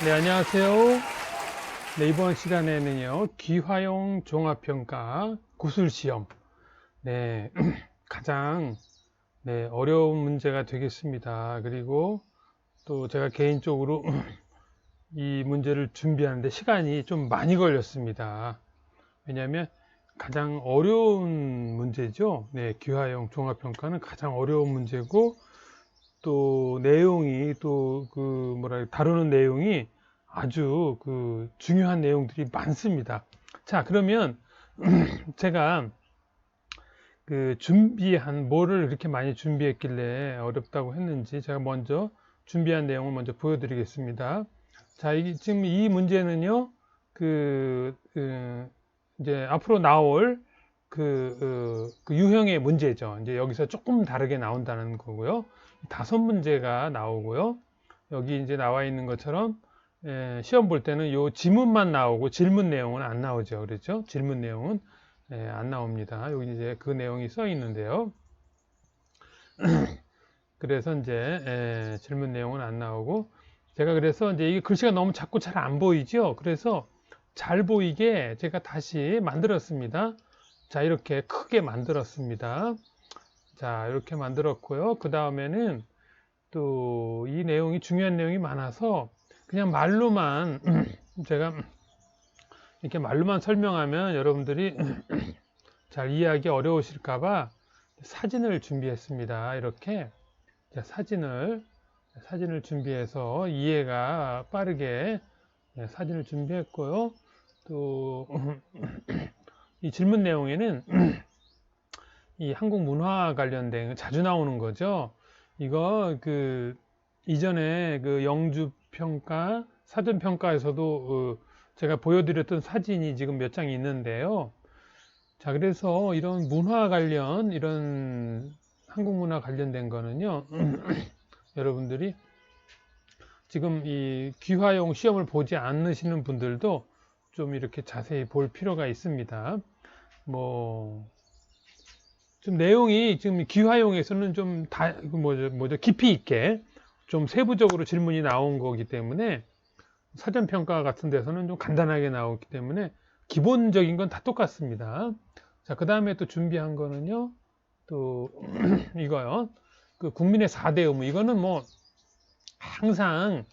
네, 안녕하세요. 네, 이번 시간에는요, 기화용 종합평가 구술시험. 네, 가장 어려운 문제가 되겠습니다. 그리고 또 제가 개인적으로 이 문제를 준비하는데 시간이 좀 많이 걸렸습니다. 왜냐하면 가장 어려운 문제죠. 네, 기화용 종합평가는 가장 어려운 문제고, 또 내용이 다루는 내용이 아주 중요한 내용들이 많습니다. 자, 그러면 제가 준비한 뭐를 이렇게 많이 준비했길래 어렵다고 했는지 제가 먼저 준비한 내용을 먼저 보여드리겠습니다. 자, 지금 이 문제는요, 이제 앞으로 나올 유형의 문제죠. 이제 여기서 조금 다르게 나온다는 거고요. 5문제가 나오고요. 여기 이제 나와 있는 것처럼 시험 볼 때는 요 지문만 나오고 질문 내용은 안 나오죠. 그렇죠? 질문 내용은 안 나옵니다. 여기 이제 그 내용이 써 있는데요. 그래서 이제 질문 내용은 안 나오고, 제가 그래서 이제 이 글씨가 너무 작고 잘 안 보이죠. 그래서 잘 보이게 제가 다시 만들었습니다. 자, 이렇게 크게 만들었습니다. 자, 이렇게 만들었고요. 그 다음에는 또 이 내용이 중요한 내용이 많아서 그냥 말로만 제가 이렇게 말로만 설명하면 여러분들이 잘 이해하기 어려우실까봐 사진을 준비했습니다. 이렇게 사진을 준비해서 이해가 빠르게 사진을 준비했고요. 또 이 질문 내용에는 이 한국 문화 관련된 자주 나오는 거죠. 이거 이전에 영주 평가, 사전 평가에서도 제가 보여드렸던 사진이 지금 몇 장 있는데요. 자, 그래서 이런 문화 관련, 이런 한국 문화 관련된 거는요, 여러분들이 지금 이 귀화용 시험을 보지 않으시는 분들도 좀 이렇게 자세히 볼 필요가 있습니다. 좀 내용이 지금 귀화용에서는 좀 깊이 있게 좀 세부적으로 질문이 나온 거기 때문에 사전평가 같은 데서는 좀 간단하게 나오기 때문에 기본적인 건 다 똑같습니다. 자, 그 다음에 또 준비한 거는요, 또 이거요. 국민의 4대 의무. 이거는 뭐 항상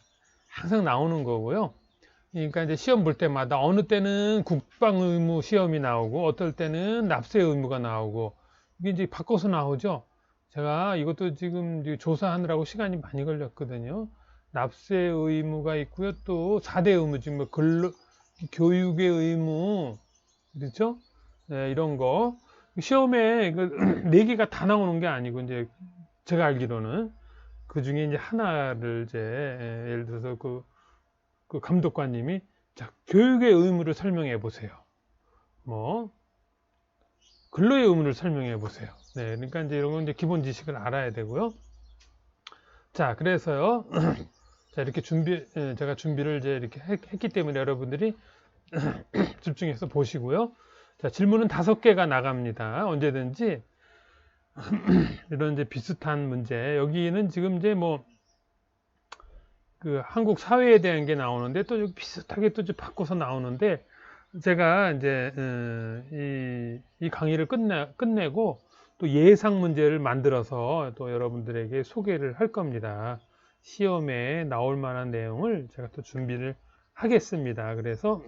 나오는 거고요. 그러니까 이제 시험 볼 때마다 어느 때는 국방 의무 시험이 나오고 어떨 때는 납세 의무가 나오고 이게 이제 바꿔서 나오죠. 제가 이것도 지금 조사하느라고 시간이 많이 걸렸거든요. 납세 의무가 있고요. 또 4대 의무, 지금 뭐 교육의 의무, 그렇죠? 네, 이런 거. 시험에 4개가 다 나오는 게 아니고, 이제 제가 알기로는 그 중에 이제 하나를 예를 들어서 그 감독관님이 자, 교육의 의무를 설명해 보세요. 뭐, 근로의 의무를 설명해 보세요. 네, 그러니까 이제 이런 건 이제 기본 지식을 알아야 되고요. 자, 그래서요. 자, 이렇게 제가 준비를 이제 이렇게 했기 때문에 여러분들이 집중해서 보시고요. 자, 질문은 5개가 나갑니다. 언제든지. 이런 이제 비슷한 문제. 여기는 지금 이제 한국 사회에 대한 게 나오는데 또 비슷하게 또 바꿔서 나오는데 제가 이제 이 강의를 끝내고 또 예상 문제를 만들어서 또 여러분들에게 소개를 할 겁니다. 시험에 나올 만한 내용을 제가 또 준비를 하겠습니다. 그래서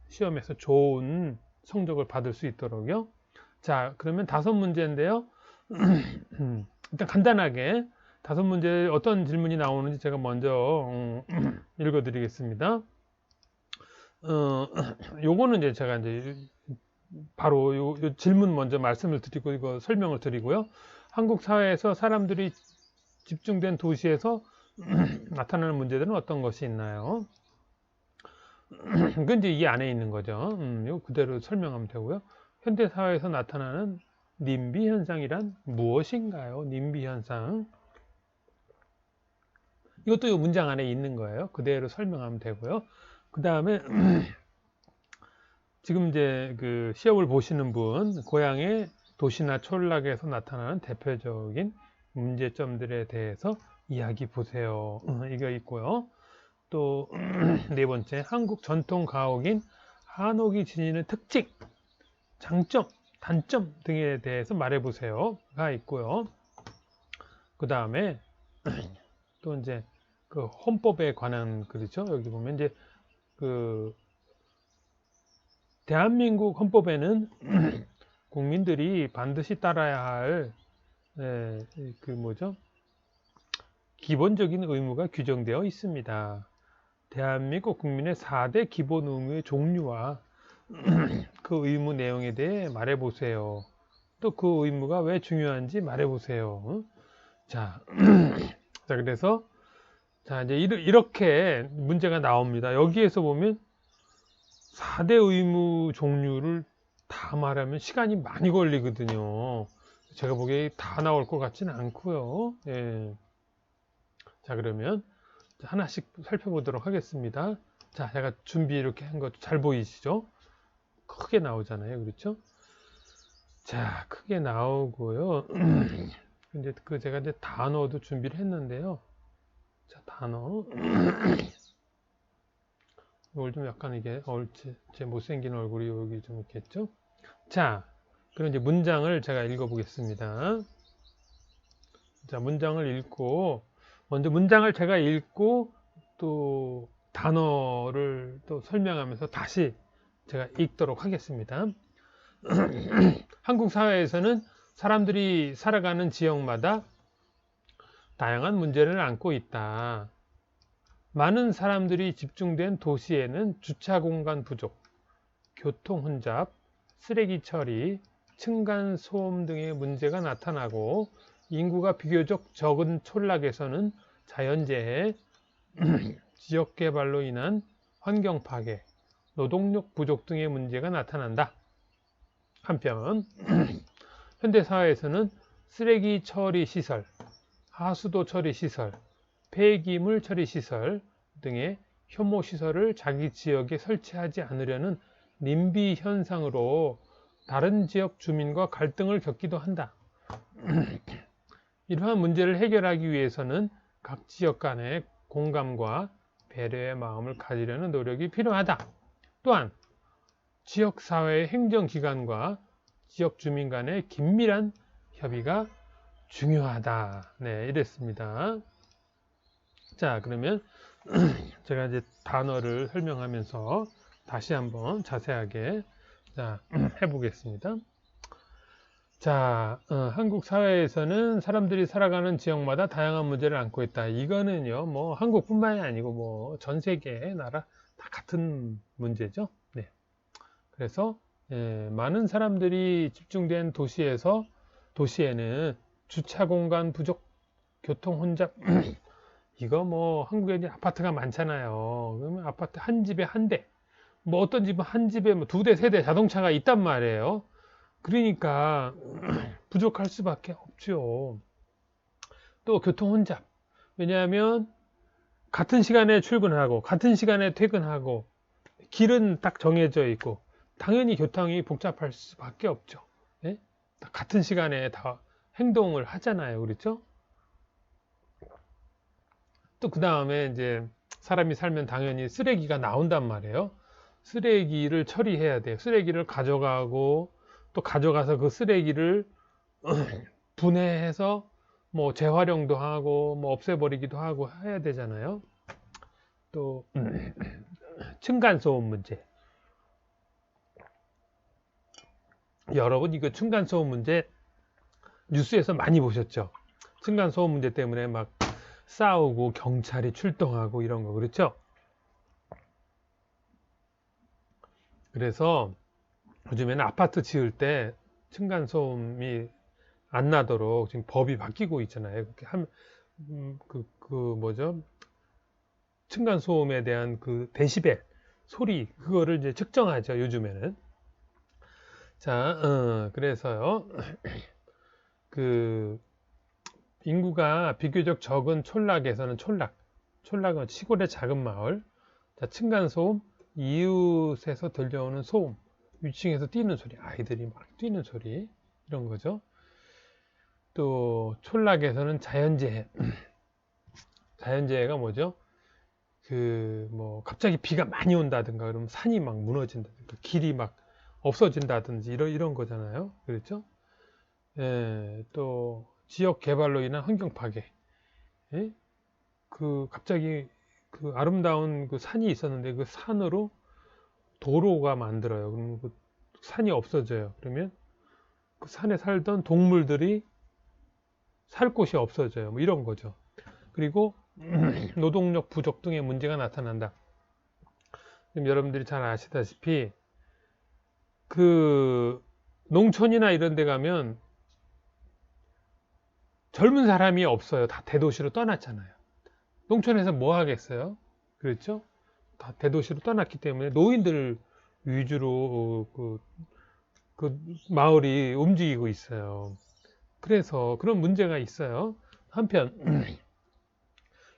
시험에서 좋은 성적을 받을 수 있도록요. 자, 그러면 5문제인데요. 일단 간단하게 5문제 어떤 질문이 나오는지 제가 먼저 읽어드리겠습니다. 요거는 이제 제가 이제 바로 요 질문 먼저 말씀을 드리고 이거 설명을 드리고요. 한국 사회에서 사람들이 집중된 도시에서 나타나는 문제들은 어떤 것이 있나요? 그건 이제 이 안에 있는 거죠. 이거 그대로 설명하면 되고요. 현대 사회에서 나타나는 님비 현상이란 무엇인가요? 님비 현상. 이것도 이 문장 안에 있는 거예요. 그대로 설명하면 되고요. 그 다음에 지금 이제 시험을 보시는 분, 고향의 도시나 촌락에서 나타나는 대표적인 문제점들에 대해서 이야기 보세요. 이거 있고요. 또 네 번째, 한국 전통 가옥인 한옥이 지니는 특징, 장점, 단점 등에 대해서 말해보세요가 있고요. 그 다음에 또 이제 그 헌법에 관한, 그렇죠? 여기 보면 이제 그 대한민국 헌법에는 국민들이 반드시 따라야 할 그 뭐죠? 기본적인 의무가 규정되어 있습니다. 대한민국 국민의 4대 기본 의무의 종류와 그 의무 내용에 대해 말해보세요. 또 그 의무가 왜 중요한지 말해보세요. 자, 자, 그래서 자, 이제 이렇게 문제가 나옵니다. 여기에서 보면 4대 의무 종류를 다 말하면 시간이 많이 걸리거든요. 제가 보기에 다 나올 것 같지는 않고요. 예. 자, 그러면 하나씩 살펴보도록 하겠습니다. 자, 제가 준비 이렇게 한 것도 잘 보이시죠? 크게 나오잖아요. 그렇죠? 자, 크게 나오고요. 이제 제가 이제 단어도 준비를 했는데요. 자, 단어. 이걸 좀 약간 이게 제 못생긴 얼굴이 여기 좀 있겠죠? 자, 그럼 이제 문장을 제가 읽어보겠습니다. 자, 문장을 읽고, 먼저 문장을 제가 읽고, 또 단어를 또 설명하면서 다시 제가 읽도록 하겠습니다. 한국 사회에서는 사람들이 살아가는 지역마다 다양한 문제를 안고 있다. 많은 사람들이 집중된 도시에는 주차 공간 부족, 교통 혼잡, 쓰레기 처리, 층간 소음 등의 문제가 나타나고 인구가 비교적 적은 촌락에서는 자연재해, 지역개발로 인한 환경 파괴, 노동력 부족 등의 문제가 나타난다. 한편 현대사회에서는 쓰레기 처리 시설, 하수도 처리 시설, 폐기물 처리 시설 등의 혐오 시설을 자기 지역에 설치하지 않으려는 님비 현상으로 다른 지역 주민과 갈등을 겪기도 한다. 이러한 문제를 해결하기 위해서는 각 지역 간의 공감과 배려의 마음을 가지려는 노력이 필요하다. 또한 지역사회의 행정기관과 지역 주민 간의 긴밀한 협의가 중요하다. 네, 이랬습니다. 자, 그러면 제가 이제 단어를 설명하면서 다시 한번 자세하게 해보겠습니다. 자, 한국 사회에서는 사람들이 살아가는 지역마다 다양한 문제를 안고 있다. 이거는요, 뭐 한국뿐만이 아니고 뭐 전 세계 나라 다 같은 문제죠. 네. 그래서 많은 사람들이 집중된 도시에는 주차 공간 부족, 교통 혼잡, 이거 뭐 한국에 이제 아파트가 많잖아요. 그러면 아파트 한 집에 한 대, 뭐 어떤 집은 한 집에 뭐 두 대, 세 대 자동차가 있단 말이에요. 그러니까 부족할 수밖에 없죠. 또 교통 혼잡. 왜냐하면 같은 시간에 출근하고 같은 시간에 퇴근하고 길은 딱 정해져 있고 당연히 교통이 복잡할 수밖에 없죠. 예? 같은 시간에 다 행동을 하잖아요. 그렇죠? 또 그 다음에 이제 사람이 살면 당연히 쓰레기가 나온단 말이에요. 쓰레기를 처리해야 돼요. 쓰레기를 가져가고 또 가져가서 그 쓰레기를 분해해서 뭐 재활용도 하고 뭐 없애버리기도 하고 해야 되잖아요. 또 층간소음 문제. 여러분 이거 층간소음 문제 뉴스에서 많이 보셨죠? 층간소음 문제 때문에 막 싸우고 경찰이 출동하고 이런 거 그렇죠? 그래서 요즘에는 아파트 지을 때 층간소음이 안 나도록 지금 법이 바뀌고 있잖아요. 그렇게 뭐죠? 층간소음에 대한 그 데시벨 소리 그거를 이제 측정하죠. 요즘에는. 자, 그래서요. 그 인구가 비교적 적은 촌락에서는 촌락은 시골의 작은 마을. 자, 층간소음, 이웃에서 들려오는 소음, 위층에서 뛰는 소리, 아이들이 막 뛰는 소리 이런 거죠. 또 촌락에서는 자연재해. 자연재해가 뭐죠? 뭐 갑자기 비가 많이 온다든가 그러면 산이 막 무너진다든가 길이 막 없어진다든지 이런 거잖아요. 그렇죠? 예, 또 지역 개발로 인한 환경 파괴. 예? 갑자기 그 아름다운 그 산이 있었는데 그 산으로 도로가 만들어요. 그러면 그 산이 없어져요. 그러면 그 산에 살던 동물들이 살 곳이 없어져요. 뭐 이런 거죠. 그리고 노동력 부족 등의 문제가 나타난다. 지금 여러분들이 잘 아시다시피 그 농촌이나 이런 데 가면 젊은 사람이 없어요. 다 대도시로 떠났잖아요. 농촌에서 뭐 하겠어요? 그렇죠? 다 대도시로 떠났기 때문에 노인들 위주로 그 마을이 움직이고 있어요. 그래서 그런 문제가 있어요. 한편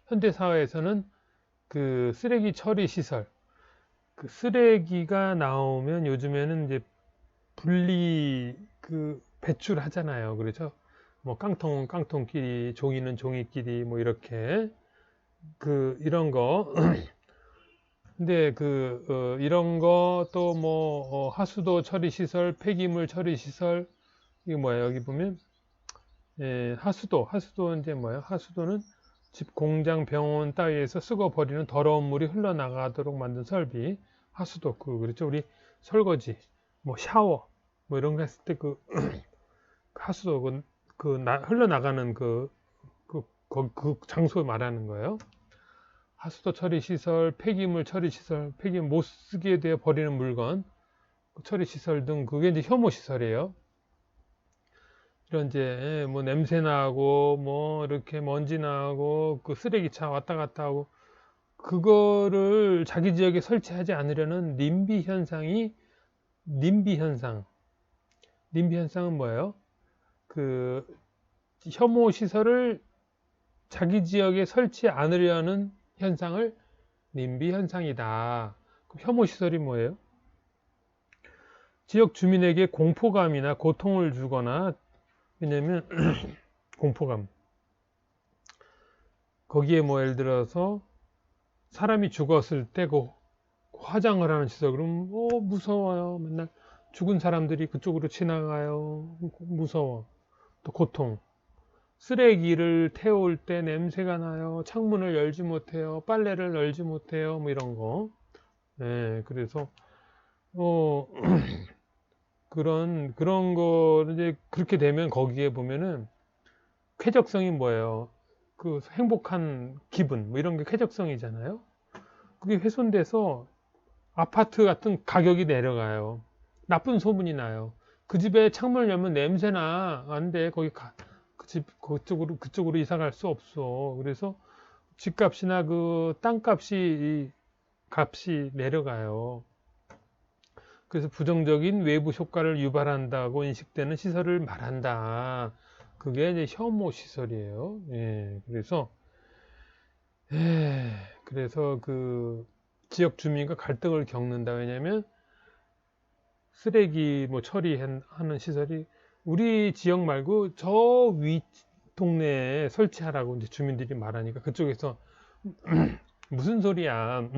현대 사회에서는 그 쓰레기 처리 시설, 그 쓰레기가 나오면 요즘에는 이제 분리 배출하잖아요. 그렇죠? 뭐 깡통은 깡통끼리, 종이는 종이끼리 뭐 이렇게 이런 거. 근데 이런 거 또 뭐 하수도 처리 시설, 폐기물 처리 시설 이게 뭐예요? 여기 보면 하수도는 이제 뭐예요? 하수도는 집, 공장, 병원 따위에서 쓰고 버리는 더러운 물이 흘러나가도록 만든 설비. 하수도 그렇죠? 우리 설거지, 뭐 샤워, 뭐 이런 거 했을 때 하수도 흘러나가는 그 장소 말하는 거예요. 하수도 처리 시설, 폐기물 처리 시설, 폐기물 못 쓰게 되어 버리는 물건 처리 시설 등 그게 이제 혐오 시설이에요. 이런 이제 뭐 냄새 나고 뭐 이렇게 먼지 나고 그 쓰레기차 왔다 갔다 하고 그거를 자기 지역에 설치하지 않으려는 님비 현상은 뭐예요? 그 혐오 시설을 자기 지역에 설치 않으려는 현상을 님비 현상이다. 혐오 시설이 뭐예요? 지역 주민에게 공포감이나 고통을 주거나, 왜냐면 공포감, 거기에 뭐 예를 들어서 사람이 죽었을 때 화장을 하는 시설, 그러면 무서워요. 맨날 죽은 사람들이 그쪽으로 지나가요. 무서워. 또 고통, 쓰레기를 태울 때 냄새가 나요. 창문을 열지 못해요. 빨래를 널지 못해요. 뭐 이런 거. 네, 그래서 그런 거 이제 그렇게 되면 거기에 보면은 쾌적성이 뭐예요? 그 행복한 기분 뭐 이런 게 쾌적성이잖아요. 그게 훼손돼서 아파트 같은 가격이 내려가요. 나쁜 소문이 나요. 그 집에 창문을 열면 냄새나. 안 돼. 거기 그쪽으로 이사 갈 수 없어. 그래서 집값이나 그 땅값이 값이 내려가요. 그래서 부정적인 외부 효과를 유발한다고 인식되는 시설을 말한다. 그게 이제 혐오 시설이에요. 예, 그래서 그 지역 주민과 갈등을 겪는다. 왜냐면 쓰레기 뭐 처리하는 시설이 우리 지역 말고 저 위 동네에 설치하라고 이제 주민들이 말하니까 그쪽에서 무슨 소리야?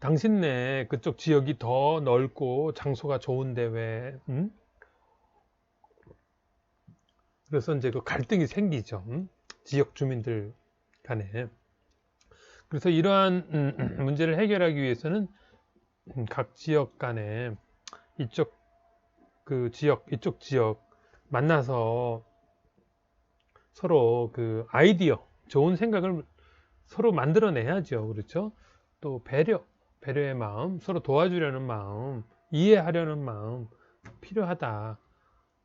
당신네 그쪽 지역이 더 넓고 장소가 좋은데 왜? 그래서 이제 그 갈등이 생기죠. 지역 주민들 간에. 그래서 이러한 문제를 해결하기 위해서는 각 지역 간에 이쪽 지역 만나서 서로 그 아이디어, 좋은 생각을 서로 만들어내야죠. 그렇죠? 또 배려의 마음, 서로 도와주려는 마음, 이해하려는 마음 필요하다.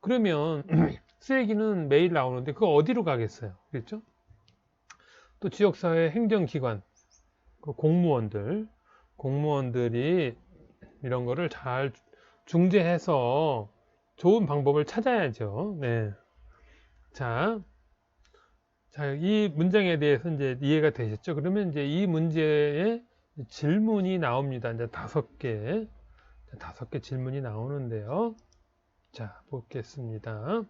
그러면 쓰레기는 매일 나오는데 그거 어디로 가겠어요? 그렇죠? 또 지역사회 행정기관, 그 공무원들이 이런 거를 잘 중재해서 좋은 방법을 찾아야죠. 네. 자, 이 문장에 대해서 이제 이해가 되셨죠? 그러면 이제 이 문제에 질문이 나옵니다. 이제 5개 질문이 나오는데요. 자, 보겠습니다.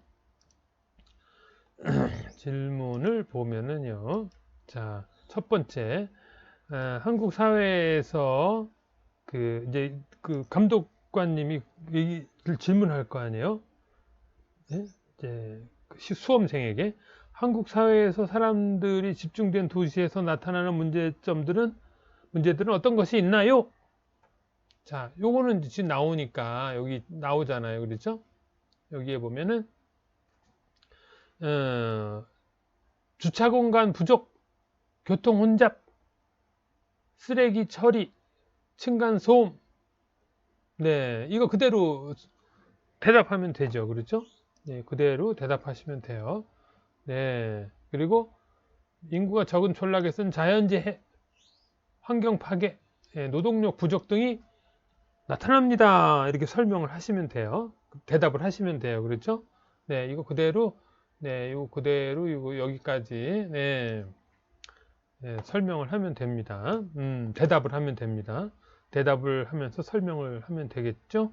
질문을 보면은요. 자, 첫 번째, 한국 사회에서 이제 감독관님이 질문할 거 아니에요? 예? 이제 수험생에게 한국 사회에서 사람들이 집중된 도시에서 나타나는 문제들은 어떤 것이 있나요? 자, 요거는 지금 나오니까 여기 나오잖아요. 그렇죠? 여기에 보면은 주차 공간 부족, 교통 혼잡, 쓰레기 처리, 층간 소음. 네, 이거 그대로 대답하면 되죠. 그렇죠? 네, 그대로 대답하시면 돼요. 네. 그리고 인구가 적은 촌락에서는 자연재해, 환경 파괴, 노동력 부족 등이 나타납니다. 이렇게 설명을 하시면 돼요. 대답을 하시면 돼요. 그렇죠? 네, 이거 그대로, 네, 이거 그대로, 이거 여기까지, 네, 네, 설명을 하면 됩니다. 대답을 하면 됩니다. 대답을 하면서 설명을 하면 되겠죠?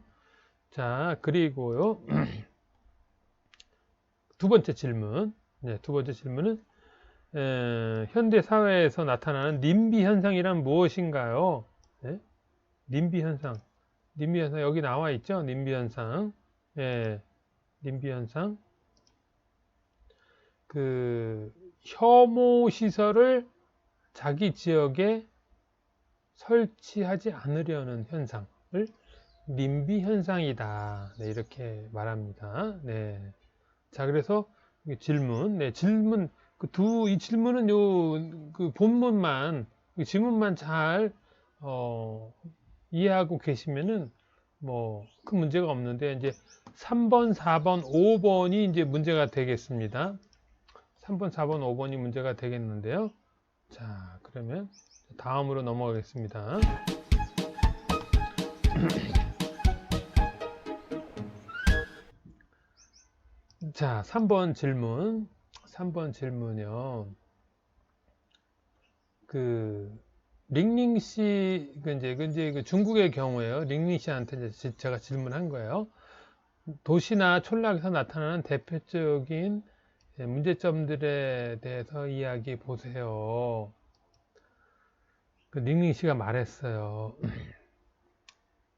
자, 그리고요, 두 번째 질문. 네, 두 번째 질문은, 현대 사회에서 나타나는 님비 현상이란 무엇인가요? 네? 님비 현상. 님비 현상 여기 나와 있죠? 님비 현상. 예. 님비 현상. 혐오 시설을 자기 지역에 설치하지 않으려는 현상을 님비 현상이다. 네, 이렇게 말합니다. 네. 자, 그래서 질문. 네, 질문 이 질문은 본문만 질문만 잘 이해하고 계시면은 뭐 큰 문제가 없는데 이제 3번, 4번, 5번이 이제 문제가 되겠습니다. 3번, 4번, 5번이 문제가 되겠는데요. 자, 그러면 다음으로 넘어가겠습니다. 자, 3번 질문. 3번 질문이요. 링링 씨, 이제 중국의 경우에요. 링링 씨한테 제가 질문한 거예요. 도시나 촌락에서 나타나는 대표적인 문제점들에 대해서 이야기해 보세요. 링링 씨가 말했어요.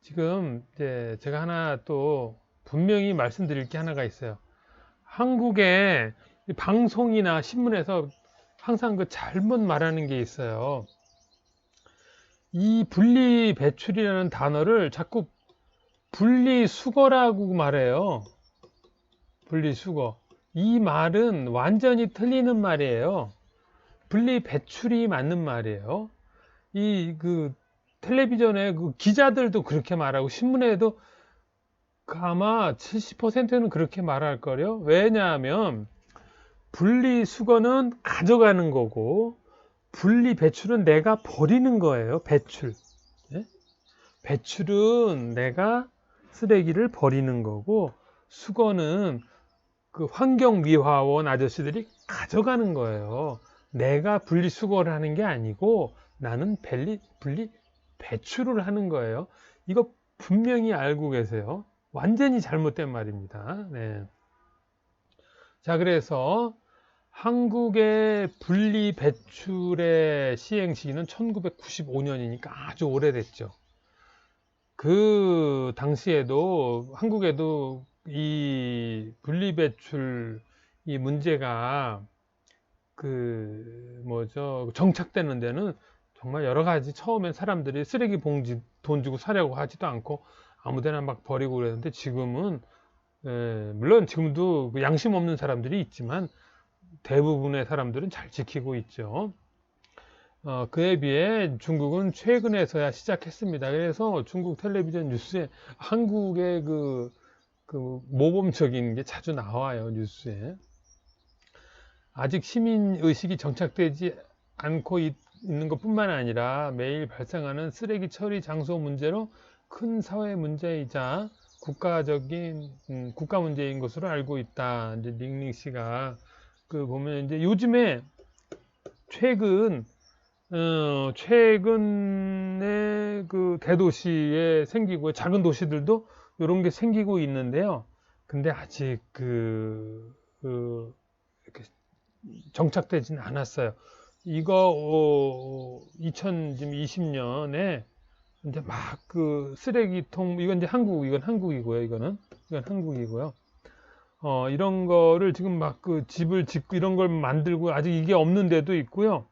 지금 이제 제가 하나 또 분명히 말씀드릴 게 하나가 있어요. 한국의 방송이나 신문에서 항상 잘못 말하는 게 있어요. 이 분리배출이라는 단어를 자꾸 분리수거라고 말해요. 분리수거. 이 말은 완전히 틀리는 말이에요. 분리배출이 맞는 말이에요. 텔레비전에 기자들도 그렇게 말하고 신문에도 아마 70%는 그렇게 말할 거요. 왜냐하면 분리수거는 가져가는 거고 분리배출은 내가 버리는 거예요. 배출. 예? 배출은 내가 쓰레기를 버리는 거고 수거는 환경미화원 아저씨들이 가져가는 거예요. 내가 분리수거를 하는 게 아니고 나는 분리 배출을 하는 거예요. 이거 분명히 알고 계세요. 완전히 잘못된 말입니다. 네. 자, 그래서 한국의 분리배출의 시행 시기는 1995년이니까 아주 오래됐죠. 그 당시에도 한국에도 이 분리배출 이 문제가 정착되는 데는 정말 여러 가지 처음엔 사람들이 쓰레기 봉지 돈 주고 사려고 하지도 않고 아무데나 막 버리고 그랬는데 지금은 물론 지금도 양심 없는 사람들이 있지만 대부분의 사람들은 잘 지키고 있죠. 그에 비해 중국은 최근에서야 시작했습니다. 그래서 중국 텔레비전 뉴스에 한국의 모범적인 게 자주 나와요, 뉴스에. 아직 시민의식이 정착되지 않고 있는 것 뿐만 아니라 매일 발생하는 쓰레기 처리 장소 문제로 큰 사회 문제이자 국가 문제인 것으로 알고 있다. 이제 링링 씨가 보면 이제 요즘에 최근에 대도시에 생기고 작은 도시들도 이런 게 생기고 있는데요. 근데 아직 이렇게 정착되지는 않았어요. 이거 2020년에 이제 막 그 쓰레기통, 이건 이제 이건 한국이고요. 이건 한국이고요. 이런 거를 지금 막 그 집을 짓고 이런 걸 만들고 아직 이게 없는 데도 있고요.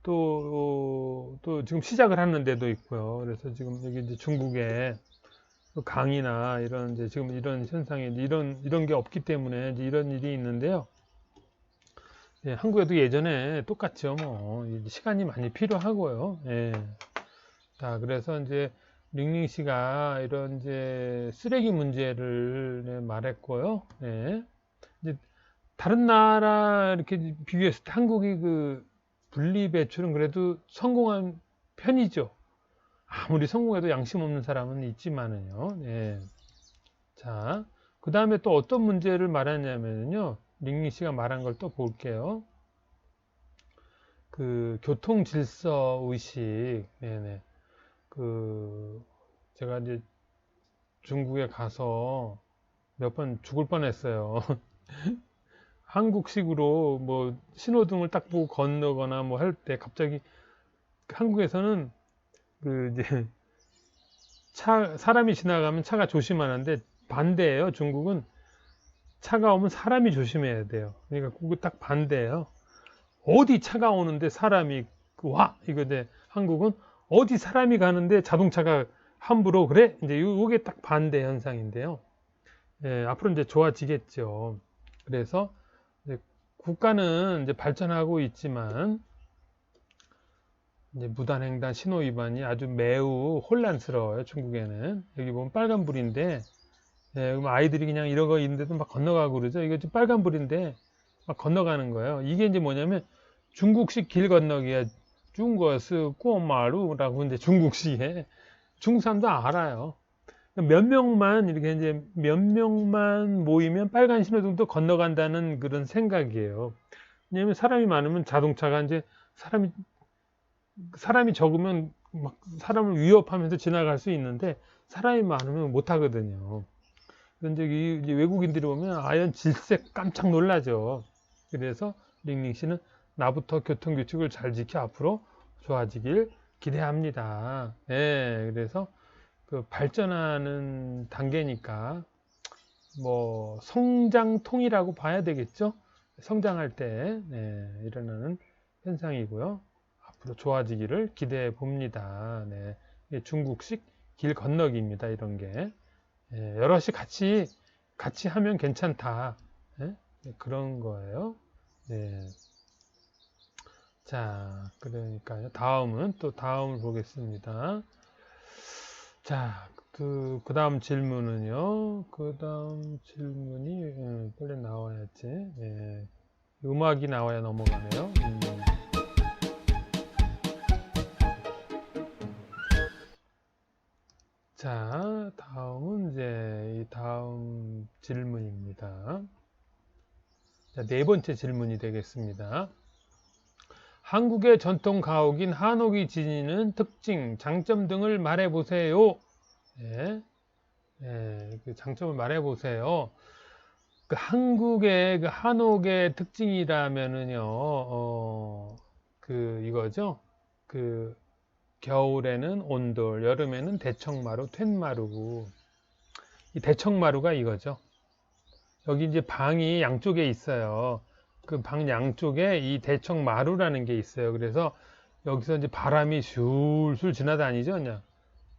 또 지금 시작을 하는 데도 있고요. 그래서 지금 여기 이제 중국에 강이나 이런 이제 지금 이런 현상이 이런 게 없기 때문에 이제 이런 일이 있는데요. 예, 한국에도 예전에 똑같죠. 뭐 시간이 많이 필요하고요. 예. 자, 그래서 이제 링링 씨가 이런 이제 쓰레기 문제를 네, 말했고요. 예. 이제 다른 나라 이렇게 비교했을 때 한국이 그 분리 배출은 그래도 성공한 편이죠. 아무리 성공해도 양심 없는 사람은 있지만은요. 예. 자, 그 다음에 또 어떤 문제를 말하냐면요. 링링 씨가 말한 걸 또 볼게요. 그 교통 질서 의식. 네네. 제가 이제 중국에 가서 몇 번 죽을 뻔했어요. 한국식으로 뭐 신호등을 딱 보고 건너거나 뭐 할 때 갑자기 한국에서는 그 이제 사람이 지나가면 차가 조심하는데 반대예요. 중국은 차가 오면 사람이 조심해야 돼요. 그러니까 그거 딱 반대예요. 어디 차가 오는데 사람이 와 이거데 한국은 어디 사람이 가는데 자동차가 함부로 그래 이제 이게 딱 반대 현상인데요. 예, 앞으로 이제 좋아지겠죠. 그래서 이제 국가는 이제 발전하고 있지만 이제 무단횡단 신호 위반이 아주 매우 혼란스러워요. 중국에는 여기 보면 빨간불인데 예, 그럼 아이들이 그냥 이런 거 있는데도 막 건너가고 그러죠. 이거 지금 빨간불인데 막 건너가는 거예요. 이게 이제 뭐냐면 중국식 길 건너기야. 중국스 꼬마루라고 이제 중국식에 중국 사람도 알아요. 몇 명만 이렇게 이제 몇 명만 모이면 빨간 신호등도 건너간다는 그런 생각이에요. 왜냐하면 사람이 많으면 자동차가 이제 사람이 적으면 막 사람을 위협하면서 지나갈 수 있는데 사람이 많으면 못 하거든요. 그런데 이제 외국인들이 오면 아연 질색 깜짝 놀라죠. 그래서 링링 씨는 나부터 교통규칙을 잘 지켜 앞으로 좋아지길 기대합니다. 네, 그래서 그 발전하는 단계니까 뭐 성장통이라고 봐야 되겠죠. 성장할 때 일어나는 현상이고요. 앞으로 좋아지기를 기대해 봅니다. 네, 이게 중국식 길 건너기입니다. 이런 게 여럿이 같이 하면 괜찮다. 그런 거예요. 네. 자, 그러니까요. 다음을 보겠습니다. 자, 그 다음 질문은요. 그 다음 질문이 빨리 나와야지. 예. 음악이 나와야 넘어가네요. 자, 다음은 이제 이 다음 질문입니다. 자, 네 번째 질문이 되겠습니다. 한국의 전통 가옥인 한옥이 지니는 특징, 장점 등을 말해보세요. 그 장점을 말해보세요. 그 한국의 그 한옥의 특징이라면은요, 이거죠. 그 겨울에는 온돌, 여름에는 대청마루, 툇마루. 이 대청마루가 이거죠. 여기 이제 방이 양쪽에 있어요. 그 방 양쪽에 이 대청마루라는 게 있어요. 그래서 여기서 이제 바람이 술술 지나다니죠, 그냥.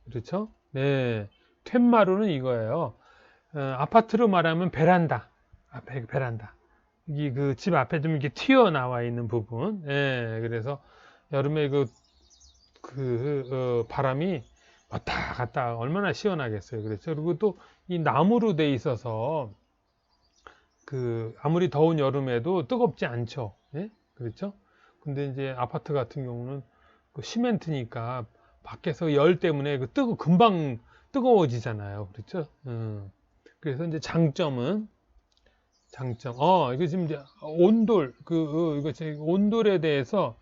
그렇죠? 네. 툇마루는 이거예요. 아파트로 말하면 베란다. 앞에 베란다. 여기 그 집 앞에 좀 이렇게 튀어나와 있는 부분. 예, 그래서 여름에 바람이 왔다 갔다 얼마나 시원하겠어요. 그렇죠. 그리고 또 이 나무로 돼 있어서 아무리 더운 여름에도 뜨겁지 않죠. 예? 그렇죠. 근데 이제 아파트 같은 경우는 그 시멘트니까 밖에서 열 때문에 금방 뜨거워지잖아요. 그렇죠. 그래서 이제 장점. 이거 지금 이제 온돌, 온돌에 대해서,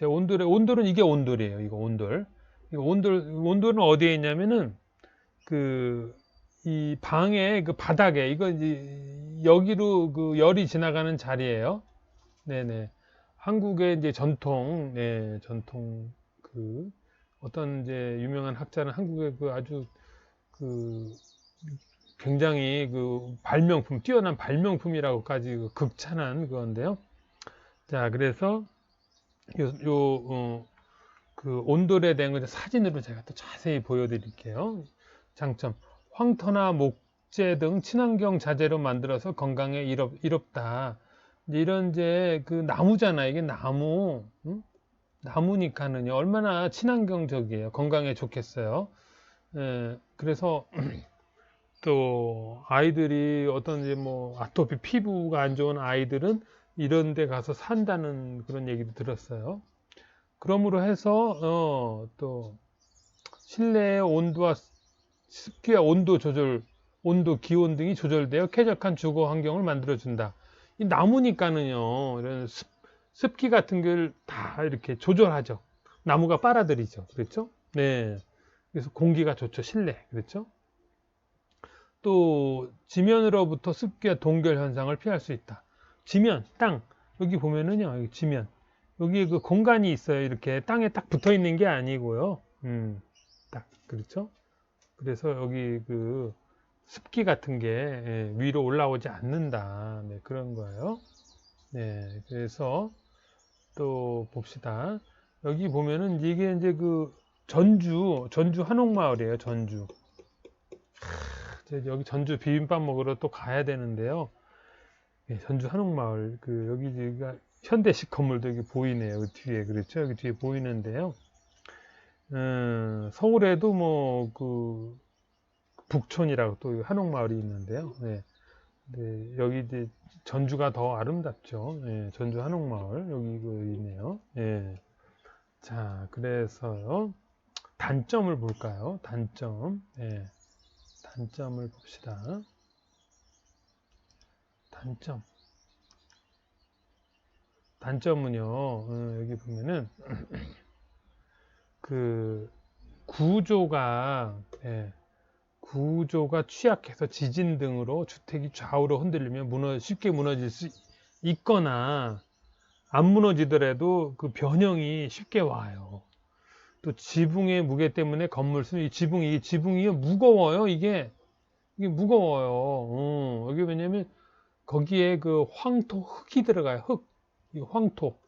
온돌은 이게 온돌이에요. 이거 온돌. 온돌은 어디에 있냐면은, 이 방의 그 바닥에, 이거 이제, 여기로 열이 지나가는 자리예요. 네네. 한국의 이제 전통, 어떤 이제 유명한 학자는 한국의 그 아주 그 굉장히 그 발명품, 뛰어난 발명품이라고까지 극찬한 그건데요. 자, 그래서 그 온돌에 대한 걸 사진으로 제가 또 자세히 보여드릴게요. 장점, 황토나 목재 등 친환경 자재로 만들어서 건강에 이롭다. 이런 이제 그 나무잖아. 이게 나무, 응? 나무니까는요 얼마나 친환경적이에요. 건강에 좋겠어요. 그래서 또 아이들이 어떤 이제 뭐 아토피 피부가 안 좋은 아이들은 이런 데 가서 산다는 그런 얘기도 들었어요. 그러므로 해서 또 실내의 온도와 습기와 온도 조절, 온도, 기온 등이 조절되어 쾌적한 주거 환경을 만들어준다. 이 나무니까는요, 이런 습기 같은 걸 다 이렇게 조절하죠. 나무가 빨아들이죠. 그렇죠? 네. 그래서 공기가 좋죠. 실내. 그렇죠? 또 지면으로부터 습기와 동결 현상을 피할 수 있다. 지면, 땅. 여기 보면은요, 여기 지면. 여기 그 공간이 있어요. 이렇게 땅에 딱 붙어 있는 게 아니고요. 딱, 그렇죠? 그래서 여기 그 습기 같은 게 위로 올라오지 않는다. 네, 그런 거예요. 네, 그래서 또 봅시다. 여기 보면은 이게 이제 그 전주 한옥마을이에요. 전주. 여기 전주 비빔밥 먹으러 또 가야 되는데요. 네, 전주 한옥마을 여기가 현대식 건물도 여기 보이네요. 그 뒤에 그렇죠? 여기 뒤에 보이는데요. 서울에도 뭐 그 북촌이라고 또 한옥마을이 있는데요. 네. 네, 여기 이제 전주가 더 아름답죠. 네, 전주 한옥마을 여기 그 있네요. 네. 자, 그래서요. 단점을 볼까요? 단점. 네. 단점을 봅시다. 단점. 단점은요. 여기 보면은 그 구조가 구조가 취약해서 지진 등으로 주택이 좌우로 흔들리면 쉽게 무너질 수 있거나 안 무너지더라도 그 변형이 쉽게 와요. 또 지붕의 무게 때문에 건물 이 지붕이 무거워요. 이게 무거워요. 여기 왜냐면 거기에 그 황토 흙이 들어가요. 이 황토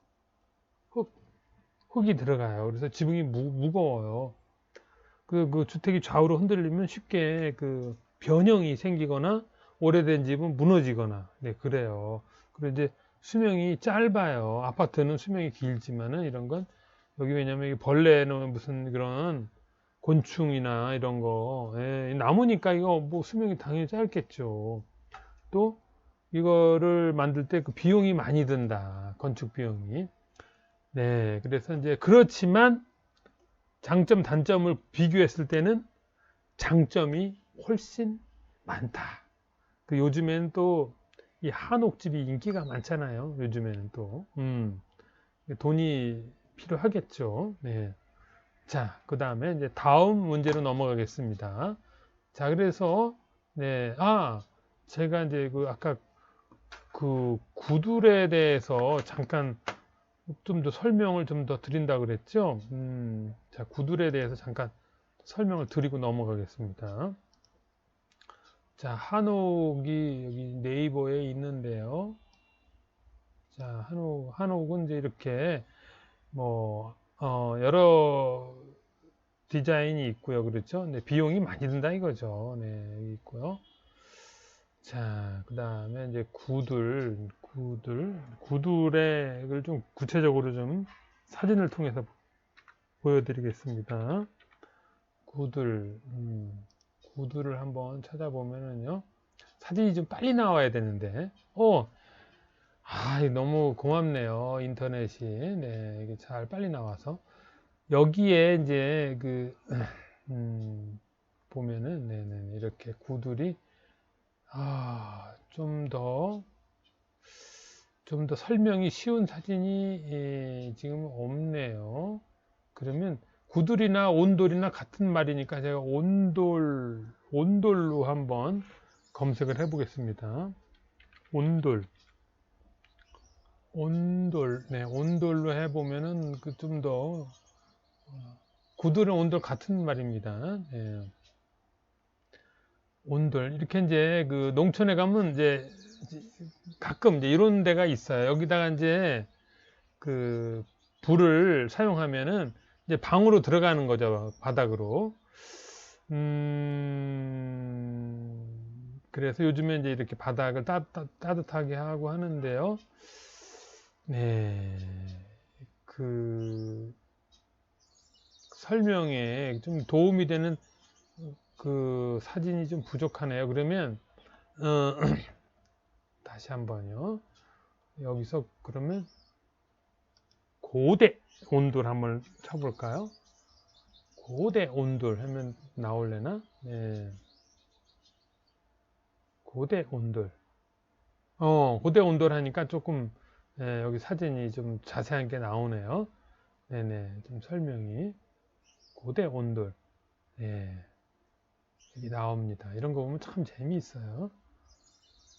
흙이 들어가요. 그래서 지붕이 무거워요. 그 주택이 좌우로 흔들리면 쉽게 그 변형이 생기거나 오래된 집은 무너지거나 네 그래요. 그리고 이제 수명이 짧아요. 아파트는 수명이 길지만은 이런 건 여기 왜냐면 벌레는 무슨 그런 곤충이나 이런 거 나무니까 이거 뭐 수명이 당연히 짧겠죠. 또 이거를 만들 때 그 비용이 많이 든다. 건축 비용이. 네, 그래서 이제 그렇지만 장점, 단점을 비교했을 때는 장점이 훨씬 많다. 그 요즘에는 또 이 한옥집이 인기가 많잖아요. 요즘에는 또 돈이 필요하겠죠. 네. 자, 그 다음에 이제 다음 문제로 넘어가겠습니다. 자, 그래서 네, 제가 이제 그 아까 그 구둘에 대해서 잠깐 좀 더 설명을 좀 더 드린다 그랬죠. 자, 구둘에 대해서 잠깐 설명을 드리고 넘어가겠습니다. 자, 한옥이 여기 네이버에 있는데요. 자, 한옥은 이제 이렇게 뭐 여러 디자인이 있고요. 그렇죠? 네, 비용이 많이 든다 이거죠. 네, 여기 있고요. 자, 그 다음에 이제 구둘의 걸 좀 구체적으로 좀 사진을 통해서 보여드리겠습니다. 구두를 한번 찾아보면은요. 사진이 좀 빨리 나와야 되는데. 너무 고맙네요. 인터넷이. 네, 이게 잘 빨리 나와서. 여기에 이제 보면은, 네네, 이렇게 구들이, 좀 더 설명이 쉬운 사진이 지금 없네요. 그러면 구들이나 온돌이나 같은 말이니까 제가 온돌로 한번 검색을 해 보겠습니다. 온돌. 온돌, 네, 온돌로 해보면은 그 좀 더, 구들은 온돌 같은 말입니다. 네. 온돌. 이렇게 이제 그 농촌에 가면 이제 가끔 이제 이런 데가 있어요. 여기다가 이제 그 불을 사용하면은 이제 방으로 들어가는 거죠. 바닥으로. 그래서 요즘에 이제 이렇게 바닥을 따뜻하게 하고 하는데요. 네. 그 설명에 좀 도움이 되는 그 사진이 좀 부족하네요. 그러면 다시 한번요. 여기서 그러면 고대 온돌 한번 쳐볼까요? 고대 온돌 하면 나올래나? 네. 고대 온돌. 고대 온돌 하니까 조금 여기 사진이 좀 자세한 게 나오네요. 네네. 좀 설명이 고대 온돌. 네. 여기 나옵니다. 이런 거 보면 참 재미있어요.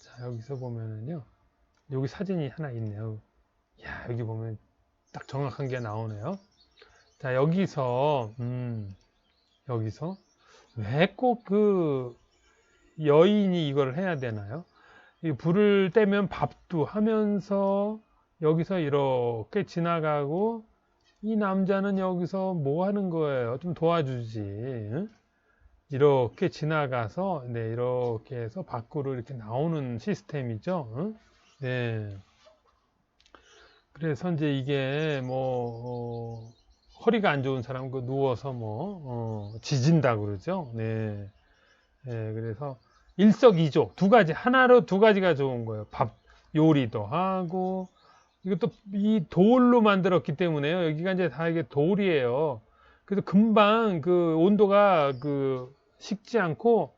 자, 여기서 보면은요. 여기 사진이 하나 있네요. 야, 여기 보면 딱 정확한 게 나오네요. 자, 여기서 왜 꼭 그 여인이 이걸 해야 되나요? 이 불을 떼면 밥도 하면서 여기서 이렇게 지나가고 이 남자는 여기서 뭐 하는 거예요? 좀 도와주지. 응? 이렇게 지나가서 네, 이렇게 해서 밖으로 이렇게 나오는 시스템이죠. 응? 네. 그래서 이제 이게 뭐 허리가 안 좋은 사람 그 누워서 뭐 지진다 그러죠. 네. 네. 그래서 일석이조 두 가지 하나로 두 가지가 좋은 거예요. 밥 요리도 하고 이것도 이 돌로 만들었기 때문에요. 여기가 이제 다 이게 돌이에요. 그래서 금방 그 온도가 그 식지 않고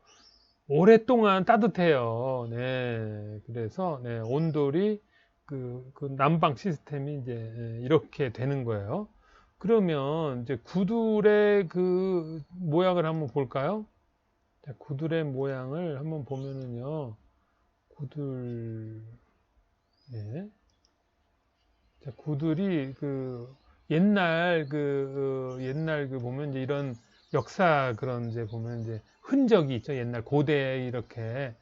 오랫동안 따뜻해요. 네. 그래서 네, 온돌이 그 난방 시스템이 이제 이렇게 되는 거예요. 그러면 이제 구들의 그 모양을 한번 볼까요? 자, 구들의 모양을 한번 보면은요. 구들 네. 자, 구들이 그 옛날 그 보면 이제 이런 역사 그런 이제 보면 이제 흔적이 있죠. 옛날 고대에 이렇게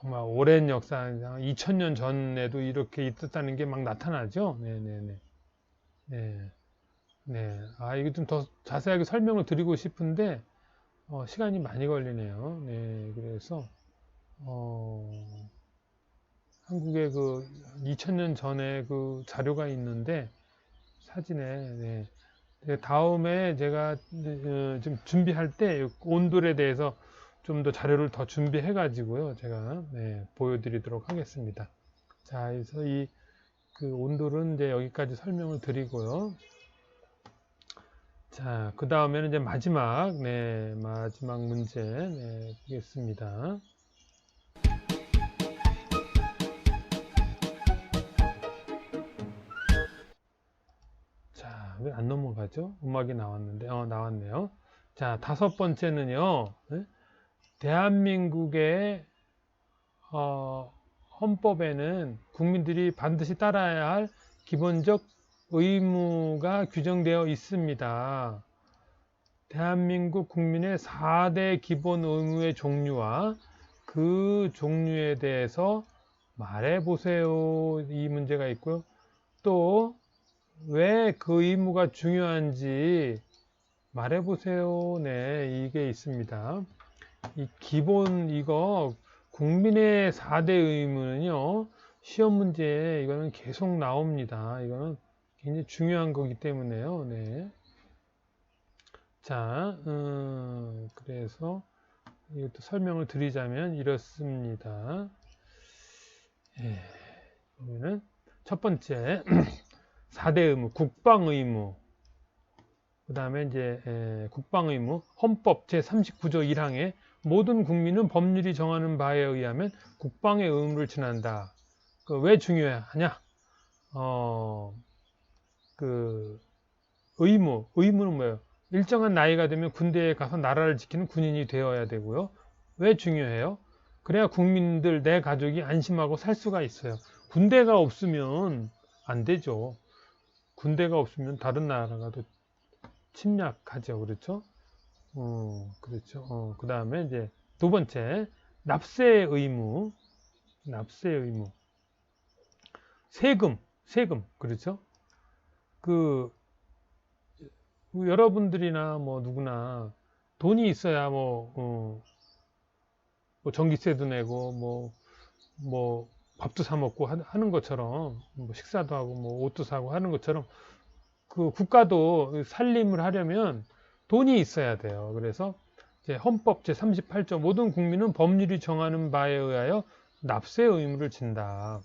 정말 오랜 역사, 2000년 전에도 이렇게 있었다는 게 막 나타나죠. 네네네. 네. 네. 아, 이거 좀 더 자세하게 설명을 드리고 싶은데, 시간이 많이 걸리네요. 네. 그래서, 어, 한국에 그 2000년 전에 그 자료가 있는데, 사진에, 네. 다음에 제가 좀 준비할 때 온돌에 대해서 좀 더 자료를 더 준비해 가지고요. 제가 네, 보여드리도록 하겠습니다. 자, 그래서 이 그 온돌은 이제 여기까지 설명을 드리고요. 자, 그 다음에는 이제 마지막 문제, 네, 보겠습니다. 자, 왜 안 넘어가죠? 음악이 나왔는데, 나왔네요. 자, 다섯 번째는요, 네? 대한민국의, 헌법에는 국민들이 반드시 따라야 할 기본적 의무가 규정되어 있습니다. 대한민국 국민의 4대 기본 의무의 종류와 그 종류에 대해서 말해보세요. 이 문제가 있고요. 또 왜 그 의무가 중요한지 말해보세요. 네, 이게 있습니다. 이 기본 이거 국민의 4대 의무는요. 시험 문제에 이거는 계속 나옵니다. 이거는 굉장히 중요한 거기 때문에요. 네. 자, 그래서 이것도 설명을 드리자면 이렇습니다. 예, 그러면은 첫 번째 4대 의무, 국방 의무. 그 다음에 이제 국방 의무, 헌법 제39조 1항에 모든 국민은 법률이 정하는 바에 의하면 국방의 의무를 지난다. 왜 중요하냐? 그 의무는 뭐예요? 일정한 나이가 되면 군대에 가서 나라를 지키는 군인이 되어야 되고요. 왜 중요해요? 그래야 국민들, 내 가족이 안심하고 살 수가 있어요. 군대가 없으면 안 되죠. 군대가 없으면 다른 나라가 더 침략하죠. 그렇죠? 그렇죠. 그 다음에 이제 두 번째, 납세 의무. 납세 의무. 세금. 그렇죠? 그, 여러분들이나 뭐 누구나 돈이 있어야 뭐 전기세도 내고 뭐 밥도 사 먹고 하는 것처럼 뭐 식사도 하고 뭐 옷도 사고 하는 것처럼 그 국가도 살림을 하려면 돈이 있어야 돼요. 그래서 이제 헌법 제38조 모든 국민은 법률이 정하는 바에 의하여 납세 의무를 진다.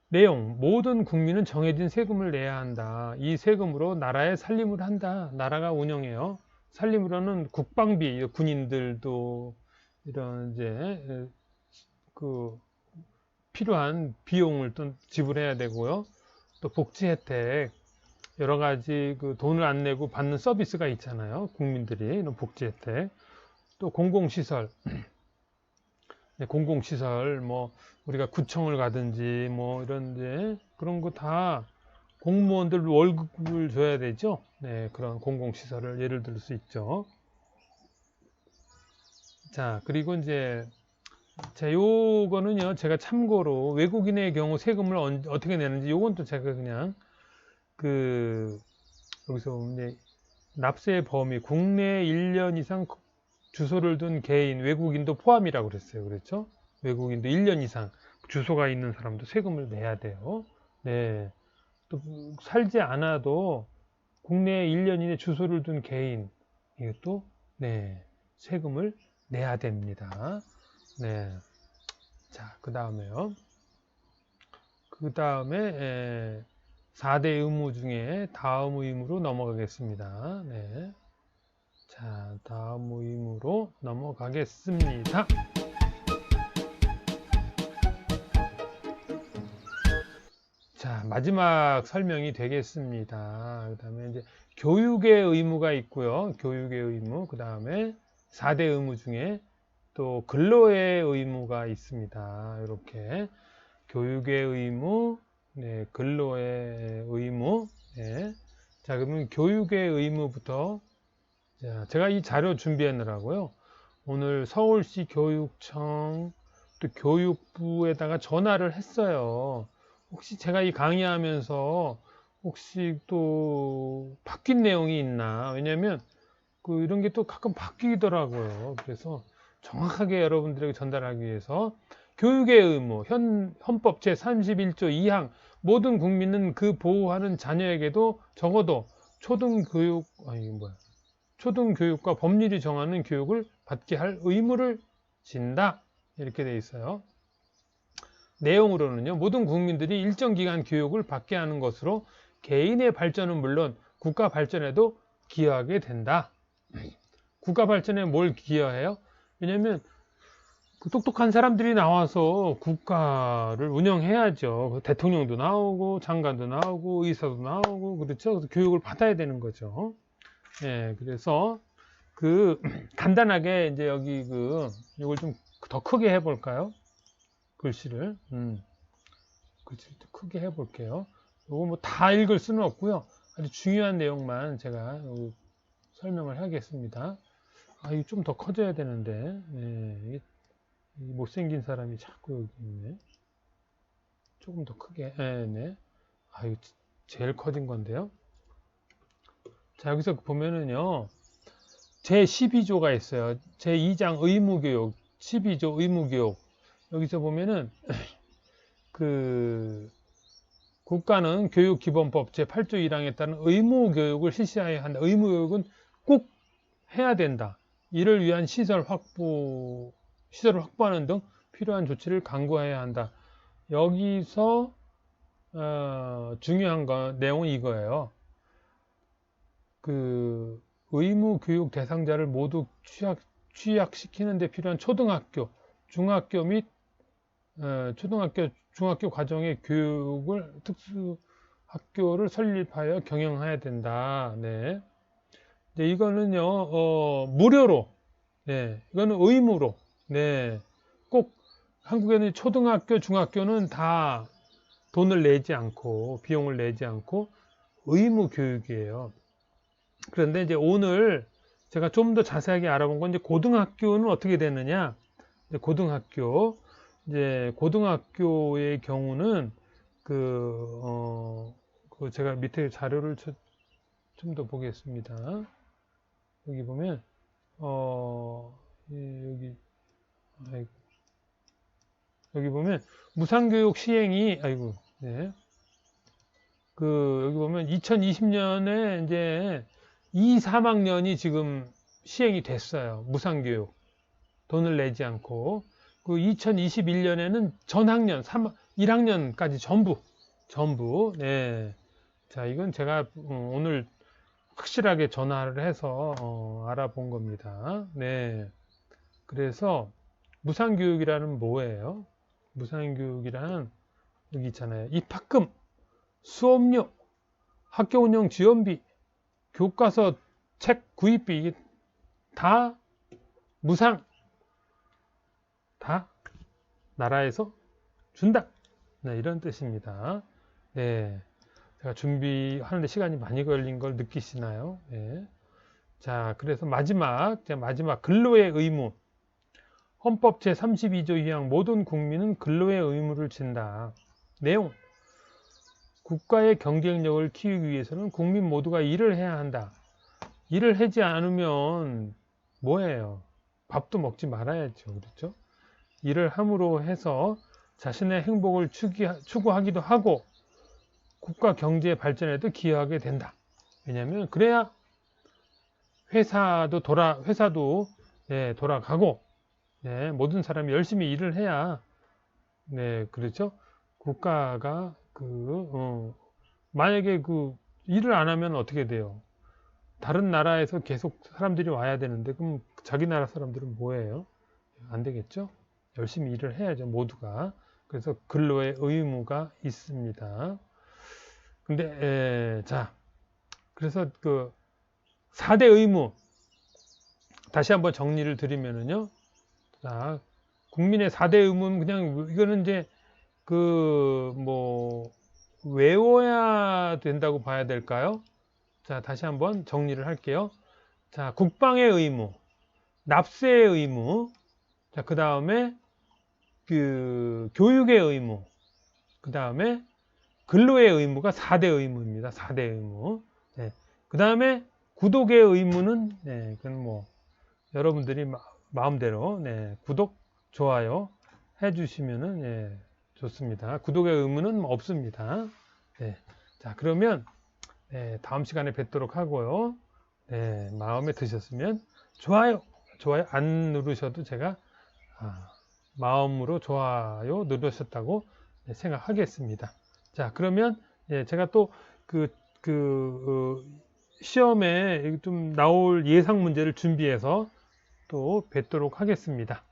내용 모든 국민은 정해진 세금을 내야 한다. 이 세금으로 나라의 살림을 한다. 나라가 운영해요. 살림으로는 국방비, 군인들도 이런 이제 그 필요한 비용을 또 지불해야 되고요. 또 복지 혜택 여러 가지 그 돈을 안 내고 받는 서비스가 있잖아요. 국민들이 이런 복지 혜택. 또 공공시설. 네, 공공시설 뭐 우리가 구청을 가든지 뭐 이런 이제 그런 거 다 공무원들 월급을 줘야 되죠. 네, 그런 공공시설을 예를 들 수 있죠. 자, 그리고 이제 자, 요거는요, 제가 참고로 외국인의 경우 세금을 어떻게 내는지 요건 또 제가 그냥 여기서 이제 납세 범위 국내 1년 이상 주소를 둔 개인 외국인도 포함이라고 그랬어요. 그렇죠? 외국인도 1년 이상 주소가 있는 사람도 세금을 내야 돼요. 네. 또 살지 않아도 국내에 1년 이내 주소를 둔 개인 이것도 네, 세금을 내야 됩니다. 네. 자, 그 다음에요. 그 다음에 4대 의무 중에 다음 의무로 넘어가겠습니다. 네. 자, 다음 의무로 넘어가겠습니다. 자, 마지막 설명이 되겠습니다. 그 다음에 이제 교육의 의무가 있고요. 교육의 의무. 그 다음에 4대 의무 중에 또 근로의 의무가 있습니다. 이렇게 교육의 의무, 네, 근로의 의무. 네. 자, 그러면 교육의 의무부터 자, 제가 이 자료 준비하느라고요. 오늘 서울시 교육청 또 교육부에다가 전화를 했어요. 혹시 제가 이 강의하면서 혹시 또 바뀐 내용이 있나? 왜냐면 이런 게 또 가끔 바뀌더라고요. 그래서 정확하게 여러분들에게 전달하기 위해서 교육의 의무, 헌법 제31조 2항 모든 국민은 그 보호하는 자녀에게도 적어도 초등교육과 법률이 정하는 교육을 받게 할 의무를 진다. 이렇게 돼 있어요. 내용으로는요, 모든 국민들이 일정 기간 교육을 받게 하는 것으로 개인의 발전은 물론 국가 발전에도 기여하게 된다. 국가 발전에 뭘 기여해요? 왜냐면 똑똑한 사람들이 나와서 국가를 운영해야죠. 대통령도 나오고 장관도 나오고 의사도 나오고 그렇죠. 그래서 교육을 받아야 되는 거죠. 예, 그래서 간단하게 이제 여기 이걸 좀 더 크게 해볼까요? 글씨를 글씨를 더 크게 해볼게요. 이거 뭐 다 읽을 수는 없고요. 아주 중요한 내용만 제가 설명을 하겠습니다. 이거 좀 더 커져야 되는데 이 못생긴 사람이 자꾸 여기 있네. 조금 더 크게. 네. 이거 제일 커진 건데요. 자, 여기서 보면은요. 제12조가 있어요. 제2장 의무교육, 12조 의무교육. 여기서 보면은 국가는 교육기본법 제8조 1항에 따른 의무교육을 실시해야 한다. 의무교육은 꼭 해야 된다. 이를 위한 시설을 확보하는 등 필요한 조치를 강구해야 한다. 여기서 중요한 내용은 이거예요. 의무교육 대상자를 모두 취약시키는 데 필요한 초등학교, 중학교 및 초등학교, 중학교 과정의 교육을 특수학교를 설립하여 경영해야 된다. 네. 이거는요, 무료로, 네, 이거는 의무로, 네, 꼭 한국에는 초등학교, 중학교는 다 돈을 내지 않고, 비용을 내지 않고 의무 교육이에요. 그런데 이제 오늘 제가 좀 더 자세하게 알아본 건 이제 고등학교는 어떻게 되느냐. 고등학교의 경우는 그 제가 밑에 자료를 좀 더 보겠습니다. 여기 보면, 여기, 아이고, 여기 보면 무상교육 시행이, 아이고, 네. 여기 보면 2020년에 이제 2, 3학년이 지금 시행이 됐어요. 무상교육. 돈을 내지 않고. 2021년에는 전학년, 1학년까지 전부. 네. 자, 이건 제가 오늘 확실하게 전화를 해서 알아본 겁니다. 네. 그래서 무상교육이라는 뭐예요? 무상교육이란 여기 있잖아요. 입학금, 수업료, 학교 운영 지원비, 교과서 책 구입비 이게 다 무상, 다 나라에서 준다. 네, 이런 뜻입니다. 네, 제가 준비하는데 시간이 많이 걸린 걸 느끼시나요? 네. 자, 그래서 마지막 근로의 의무. 헌법 제32조 2항 모든 국민은 근로의 의무를 진다. 내용. 국가의 경쟁력을 키우기 위해서는 국민 모두가 일을 해야 한다. 일을 하지 않으면 뭐예요? 밥도 먹지 말아야죠. 그렇죠? 일을 함으로 해서 자신의 행복을 추구하기도 하고 국가 경제 발전에도 기여하게 된다. 왜냐하면 그래야 회사도 네, 돌아가고 네, 모든 사람이 열심히 일을 해야 네, 그렇죠? 국가가 만약에 일을 안 하면 어떻게 돼요? 다른 나라에서 계속 사람들이 와야 되는데 그럼 자기 나라 사람들은 뭐예요? 안 되겠죠? 열심히 일을 해야죠, 모두가. 그래서 근로의 의무가 있습니다. 근데 자, 그래서 4대 의무 다시 한번 정리를 드리면은요. 자, 국민의 4대 의무는 그냥 이거는 이제 외워야 된다고 봐야 될까요? 자, 다시 한번 정리를 할게요. 자, 국방의 의무, 납세의 의무, 자, 그 다음에 교육의 의무, 그 다음에 근로의 의무가 4대 의무입니다. 4대 의무. 네. 그 다음에 구독의 의무는, 네, 그건 여러분들이 마음대로, 네, 구독, 좋아요 해주시면은, 네, 좋습니다. 구독의 의무는 없습니다. 네. 자, 그러면, 네, 다음 시간에 뵙도록 하고요. 네, 마음에 드셨으면, 좋아요 안 누르셔도 제가, 마음으로 좋아요 누르셨다고 생각하겠습니다. 자, 그러면 제가 또 시험에 좀 나올 예상 문제를 준비해서 또 뵙도록 하겠습니다.